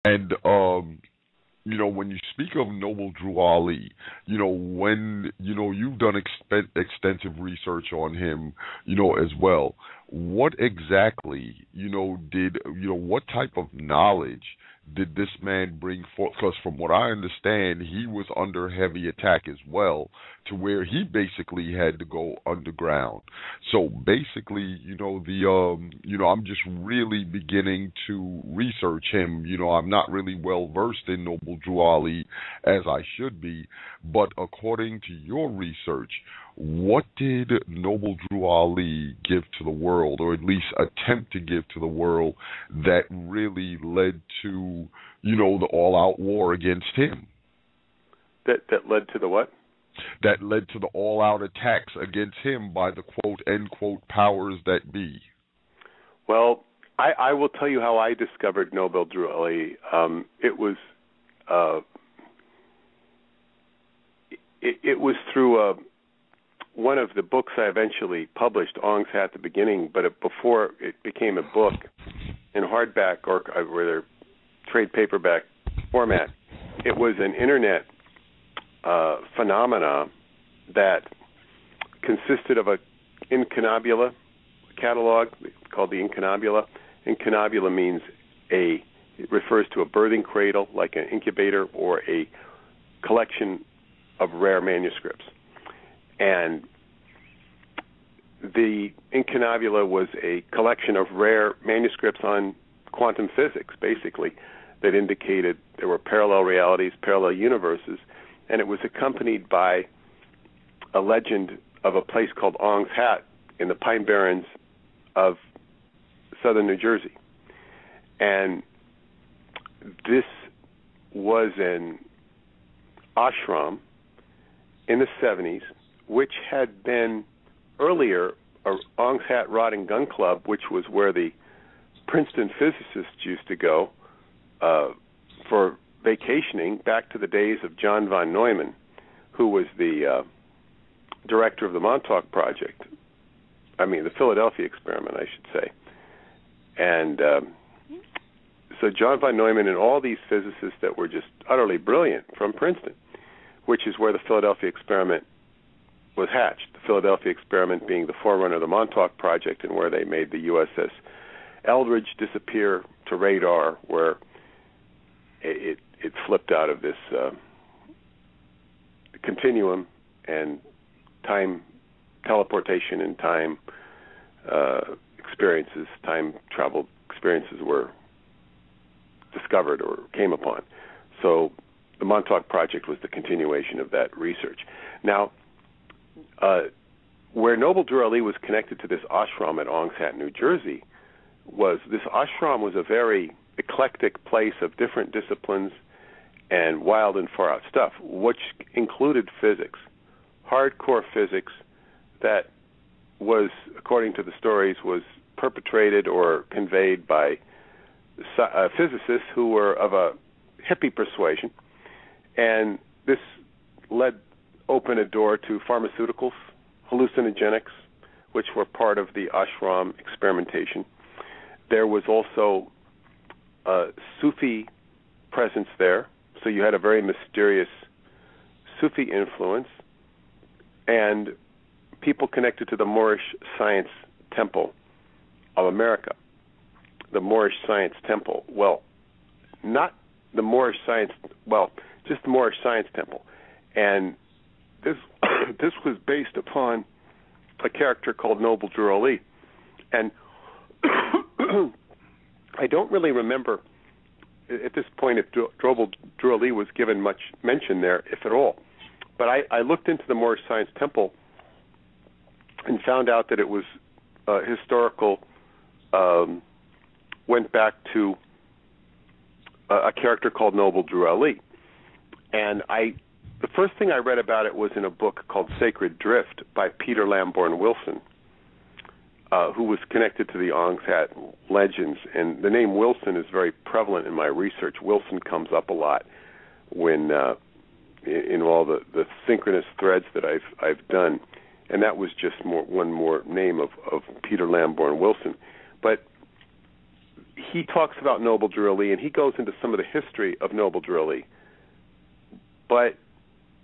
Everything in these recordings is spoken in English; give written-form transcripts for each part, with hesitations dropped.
And when you speak of Noble Drew Ali, when you've done extensive research on him, as well. What exactly, what type of knowledge did this man bring forth? Because from what I understand, he was under heavy attack as well, to where he basically had to go underground. So basically, I'm just really beginning to research him. I'm not really well versed in Noble Drew Ali as I should be, but according to your research, what did Noble Drew Ali give to the world, or at least attempt to give to the world, that really led to, the all-out war against him? That led to the what? That led to the all-out attacks against him by the quote-end quote powers that be. Well, I will tell you how I discovered Noble Drew Ali. It was through one of the books I eventually published, Ong's Hat, at the beginning, but before it became a book in hardback or rather trade paperback format. It was an internet phenomena that consisted of a incunabula catalog called the incunabula. Incunabula means it refers to a birthing cradle, like an incubator, or a collection of rare manuscripts. And the incunabula was a collection of rare manuscripts on quantum physics, basically, that indicated there were parallel realities, parallel universes, and it was accompanied by a legend of a place called Ong's Hat in the Pine Barrens of southern New Jersey. And this was an ashram in the 70s, which had been earlier Ong's Hat Rod and Gun Club, which was where the Princeton physicists used to go for vacationing back to the days of John von Neumann, who was the director of the Montauk Project. The Philadelphia experiment, I should say. And so John von Neumann and all these physicists that were just utterly brilliant from Princeton, which is where the Philadelphia experiment was hatched. The Philadelphia experiment being the forerunner of the Montauk Project, and where they made the USS Eldridge disappear to radar, where it flipped out of this continuum, and time teleportation and time experiences, time travel experiences were discovered or came upon. So the Montauk Project was the continuation of that research. Now, where Noble Drew Ali was connected to this ashram at Ong's Hat, New Jersey, was this ashram was a very eclectic place of different disciplines and wild and far out stuff, which included physics, hardcore physics that was, according to the stories, was perpetrated or conveyed by physicists who were of a hippie persuasion, and this opened a door to pharmaceuticals, hallucinogenics, which were part of the ashram experimentation. There was also Sufi presence there, so you had a very mysterious Sufi influence, and people connected to the Moorish Science Temple of America. The Moorish Science Temple. Well, not the Moorish Science, just the Moorish Science Temple. And this was based upon a character called Noble Drew Ali. And I don't really remember at this point if Noble Drew Ali was given much mention there, if at all. But I looked into the Moorish Science Temple and found out that it was historical, went back to a character called Noble Drew Ali. And the first thing I read about it was in a book called Sacred Drift by Peter Lamborn Wilson, who was connected to the Ong's Hat legends. And the name Wilson is very prevalent in my research. Wilson comes up a lot when in all the synchronous threads that I've done. And that was just one more name of Peter Lamborn Wilson. But he talks about Noble Drew Ali, and he goes into some of the history of Noble Drew Ali. But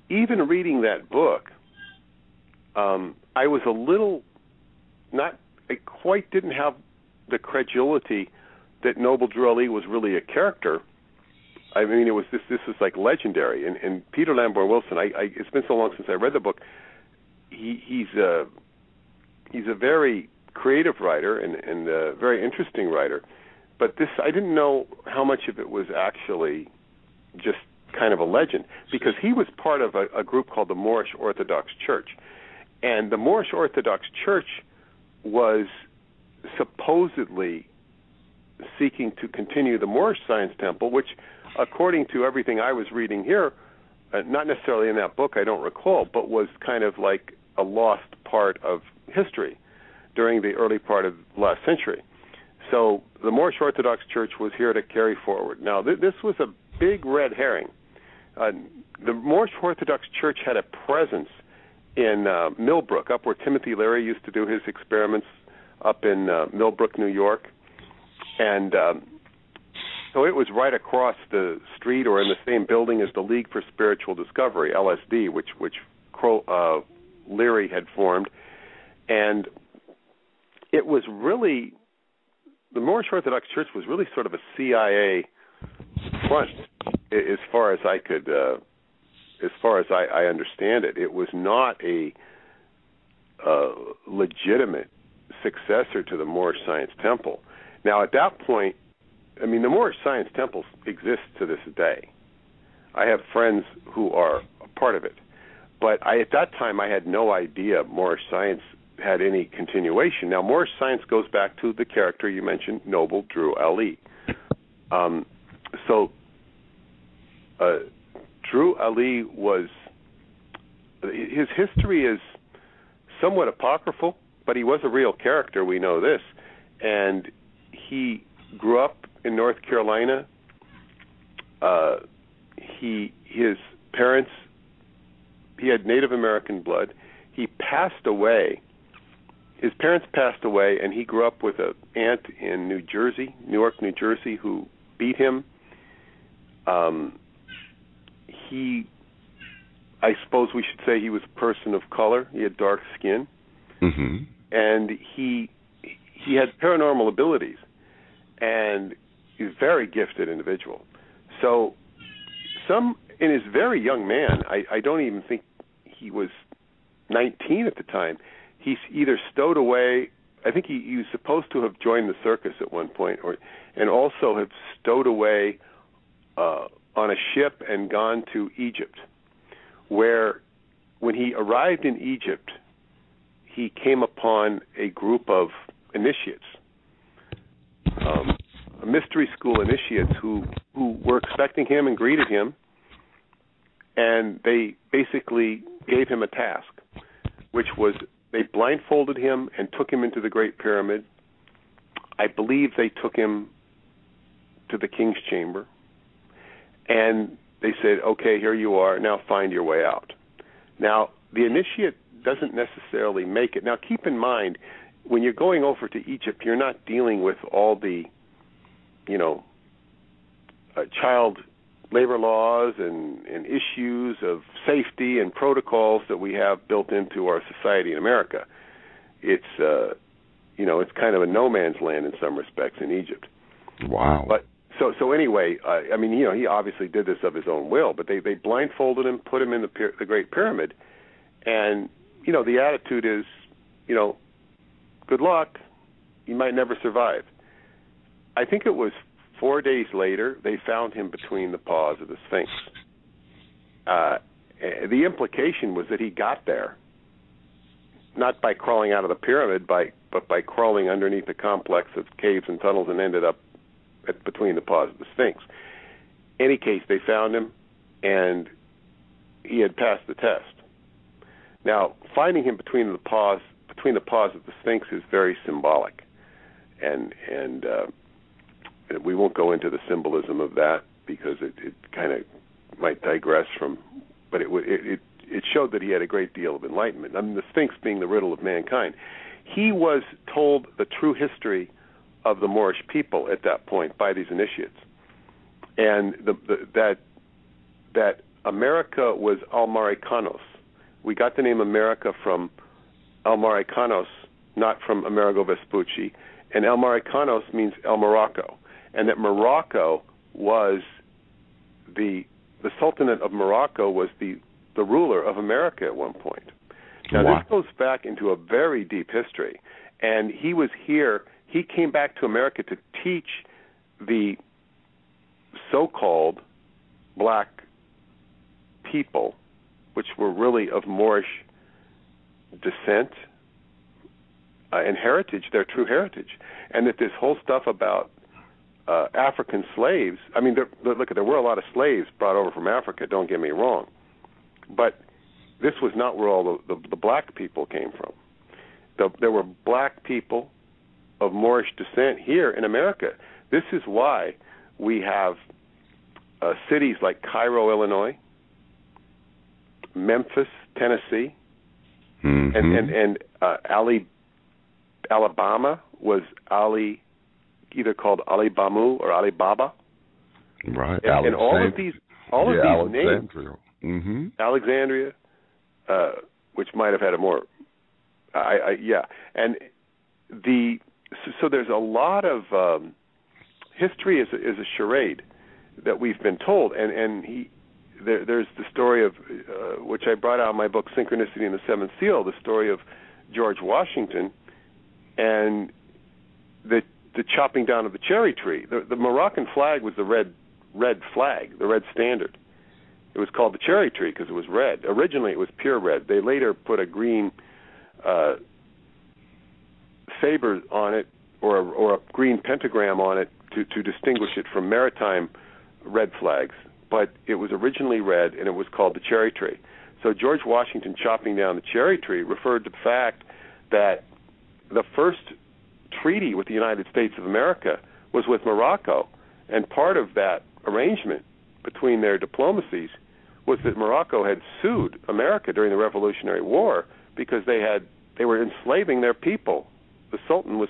even reading that book, I was a little I quite didn't have the credulity that Noble Drew Ali was really a character. I mean, it was this was like legendary. And Peter Lamborn Wilson, it's been so long since I read the book. He's a very creative writer and a very interesting writer. But this, I didn't know how much of it was actually just kind of a legend, because he was part of a group called the Moorish Orthodox Church. And the Moorish Orthodox Church was supposedly seeking to continue the Moorish Science Temple, which, according to everything I was reading here, not necessarily in that book, I don't recall, but was kind of like a lost part of history during the early part of last century. So the Moorish Orthodox Church was here to carry forward. Now, this was a big red herring. The Moorish Orthodox Church had a presence in Millbrook, up where Timothy Leary used to do his experiments up in Millbrook, New York. And so it was right across the street or in the same building as the League for Spiritual Discovery, LSD, which Leary had formed. And it was really, the Moorish Orthodox Church was really sort of a CIA front, as far as I understand it. It was not a legitimate successor to the Moorish Science Temple. Now, at that point, I mean, the Moorish Science Temple exists to this day. I have friends who are a part of it. But at that time, I had no idea Moorish Science had any continuation. Now, Moorish Science goes back to the character you mentioned, Noble Drew Ali. Drew Ali his history is somewhat apocryphal, but he was a real character, we know this. And he grew up in North Carolina. His parents, he had Native American blood. He passed away. His parents passed away, and he grew up with an aunt in Newark, New Jersey, who beat him. I suppose we should say he was a person of color. He had dark skin. Mm-hmm. And he had paranormal abilities, and he's a very gifted individual. So in his very young man, I don't even think he was 19 at the time, he's either stowed away, I think he was supposed to have joined the circus at one point, and also have stowed away on a ship and gone to Egypt, where when he arrived in Egypt, he came upon a group of initiates, mystery school initiates who were expecting him and greeted him, and they basically gave him a task, which was they blindfolded him and took him into the Great Pyramid. I believe they took him to the King's Chamber, and they said, okay, here you are, now find your way out. Now, the initiate doesn't necessarily make it. Now, keep in mind, when you're going over to Egypt, you're not dealing with all the, child labor laws and issues of safety and protocols that we have built into our society in America. It's, it's kind of a no man's land in some respects in Egypt. Wow. But so anyway, he obviously did this of his own will, but they blindfolded him, put him in the Great Pyramid, and, the attitude is, good luck, you might never survive. I think it was 4 days later, they found him between the paws of the Sphinx. The implication was that he got there, not by crawling out of the pyramid, but by crawling underneath a complex of caves and tunnels and ended up between the paws of the Sphinx. In any case, they found him, and he had passed the test. Now, finding him between the paws of the Sphinx is very symbolic, and we won't go into the symbolism of that because it kind of might digress from. But it showed that he had a great deal of enlightenment. I mean, the Sphinx being the riddle of mankind. He was told the true history of the Moorish people at that point by these initiates, and that America was Almaricanos. We got the name America from Almaricanos, not from Amerigo Vespucci, and Almaricanos means El Morocco, and that Morocco was the Sultanate of Morocco was the ruler of America at one point. Now, wow. This goes back into a very deep history, and he was here. He came back to America to teach the so-called black people, which were really of Moorish descent and heritage, their true heritage, and that this whole stuff about African slaves, I mean, there were a lot of slaves brought over from Africa, don't get me wrong, but this was not where all the black people came from. There were black people of Moorish descent here in America. This is why we have cities like Cairo, Illinois, Memphis, Tennessee, and Alabama was either called Ali Bamu or Ali Baba. Right. And all of these names, Alexandria, which might have had a more, and so there's a lot of history is a charade that we've been told, and there's the story of which I brought out in my book Synchronicity and the Seventh Seal, the story of George Washington and the chopping down of the cherry tree. The Moroccan flag was the red flag, the red standard. It was called the cherry tree because it was red. Originally, it was pure red. They later put a green saber on it, or a green pentagram on it to distinguish it from maritime red flags. But it was originally red, and it was called the cherry tree. So George Washington chopping down the cherry tree referred to the fact that the first treaty with the United States of America was with Morocco, and part of that arrangement between their diplomacies was that Morocco had sued America during the Revolutionary War because they were enslaving their people. The Sultan was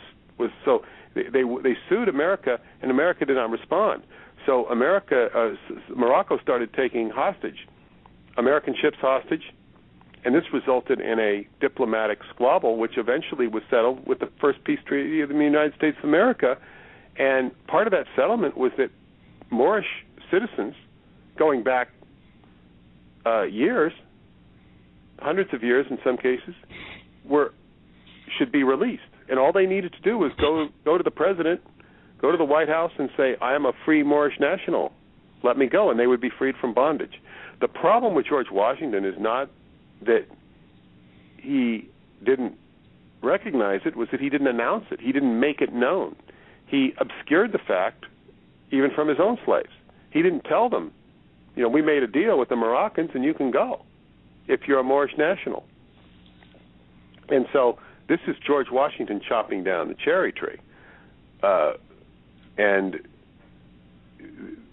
so they sued America, and America did not respond. So Morocco started taking hostage American ships hostage, and this resulted in a diplomatic squabble, which eventually was settled with the first peace treaty of the United States of America. And part of that settlement was that Moorish citizens, going back years, hundreds of years in some cases, should be released. And all they needed to do was go to the president, go to the White House and say, I am a free Moorish national. Let me go. And they would be freed from bondage. The problem with George Washington is not that he didn't recognize it, was that he didn't announce it. He didn't make it known. He obscured the fact, even from his own slaves. He didn't tell them, we made a deal with the Moroccans and you can go if you're a Moorish national. And so this is George Washington chopping down the cherry tree. And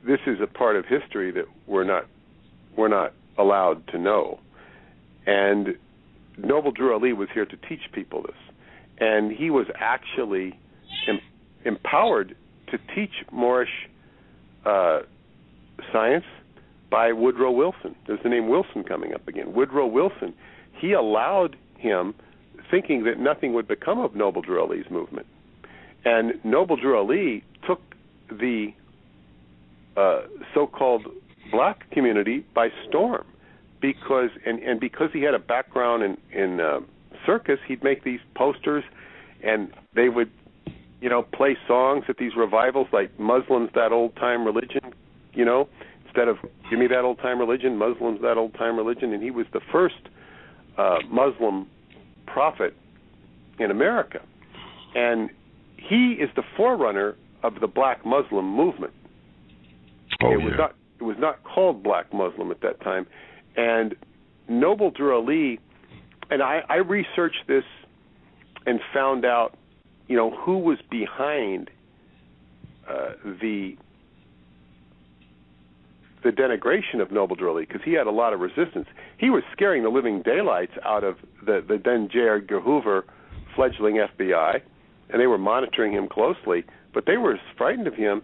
this is a part of history that we're not allowed to know. And Noble Drew Ali was here to teach people this. And he was actually empowered to teach Moorish science by Woodrow Wilson. There's the name Wilson coming up again. Woodrow Wilson. He allowed him, thinking that nothing would become of Noble Drew Ali's movement. And Noble Drew Ali took the so-called black community by storm, because he had a background in circus. He'd make these posters, and they would, play songs at these revivals like "Muslims, that old-time religion," instead of "Give me that old-time religion," "Muslims, that old-time religion." And he was the first Muslim prophet in America, and he is the forerunner of the Black Muslim movement. It was not called Black Muslim at that time. And Noble Drew Ali, and I researched this and found out, who was behind the denigration of Noble Drew Ali, because he had a lot of resistance. He was scaring the living daylights out of the then J. Edgar Hoover fledgling FBI, and they were monitoring him closely, but they were frightened of him